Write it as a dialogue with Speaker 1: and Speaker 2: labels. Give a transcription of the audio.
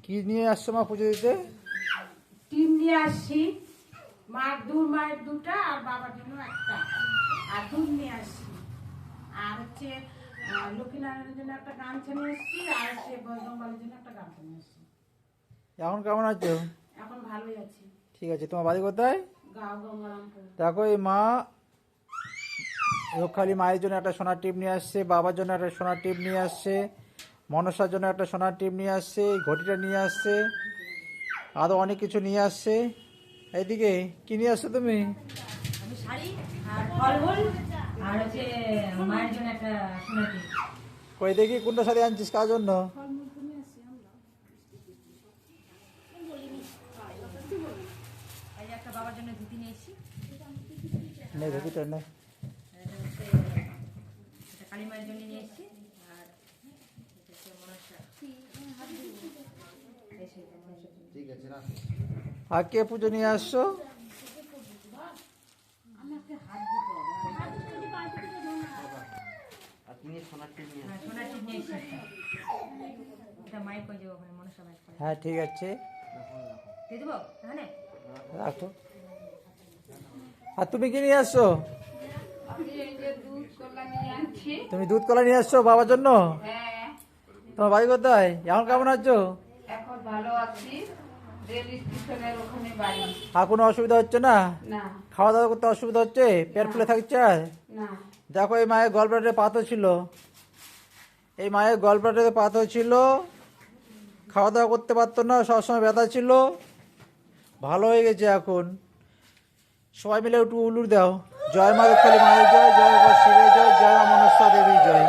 Speaker 1: কি নিয়ে আসছো মা পুজো দিতে?
Speaker 2: টিম নিয়ে আসছি, মায়ের দুটা আর বাবার জন্য একটা, আর দুধ নিয়ে আসছি, আর হচ্ছে লক্ষ্মীনারায়ণের জন্য একটা গামছা নিয়ে এসছি, আর হচ্ছে বজরংবলীর জন্য একটা গামছা নিয়ে এসছি।
Speaker 1: এখন কেমন আছো?
Speaker 2: এখন ভালোই আছি।
Speaker 1: ঠিক আছে, তোমার বাড়ি কোথায়?
Speaker 2: গাঁও গঙ্গারামপুর।
Speaker 1: দেখো এই মা রক্ষালী মায়ের জন্য একটা সোনার টিপ নিয়ে আসছে, বাবার জন্য একটা সোনার টিপ নিয়ে আসছে, মনসার জন্য একটা সোনার টিপ নিয়ে আসছে, এই ঘটিটা নিয়ে আসছে, আরও অনেক কিছু নিয়ে আসছে। এইদিকে কি নিয়ে আসছো তুমি?
Speaker 3: আমি শাড়ি আর ফলমূল আর হচ্ছে মায়ের জন্য একটা সোনা টিপ।
Speaker 1: কই দেখি কোনটা শাড়ি আনছিস কার জন্য?
Speaker 3: এই যে একটা বাবার জন্য ধুতি নিয়ে এসেছি,
Speaker 1: নেই ধুতিটা নেই।
Speaker 3: এটা হচ্ছে এটা কালী মায়ের জন্য নিয়ে এসেছি, আর এটা হচ্ছে মনসা। এই সেই মনসার জন্য।
Speaker 1: আর কে পুজো নিয়ে আসছো?
Speaker 3: সোনার টিপ নিয়ে এসেছি একটা। এটা মাইক কই যাবো ওখানে মনসা মাইক করে
Speaker 1: হ্যাঁ ঠিক আছে,
Speaker 3: দিয়ে দেবো এখানে।
Speaker 1: রাখো। আর তুমি কি নিয়ে আসছো? তুমি দুধ কলা নিয়ে আসছো বাবার জন্য? তোমার বাড়ি কোথায়? এখন কেমন আছো?
Speaker 2: এখন ভালো আছি, রেল স্টেশনের ওখানে বাড়ি।
Speaker 1: আর কোনো অসুবিধা হচ্ছে না?
Speaker 2: না
Speaker 1: খাওয়া দাওয়া করতে অসুবিধা হচ্ছে? পেট ফুলে থাকছে?
Speaker 2: না,
Speaker 1: দেখো এই মায়ের গলব্লাডারে পাথর ছিল, এই মায়ের গলব্লাডারে পাথর ছিল, খাওয়া দাওয়া করতে পারতো না, সবসময় ব্যথা ছিল, ভালো হয়ে গেছে এখন। সবাই মিলে একটু উলুর দাও। জয় মা রক্ষালী মায়ের জয়, জয় মা শিবের জয়, জয় মা মনসা দেবীর জয়।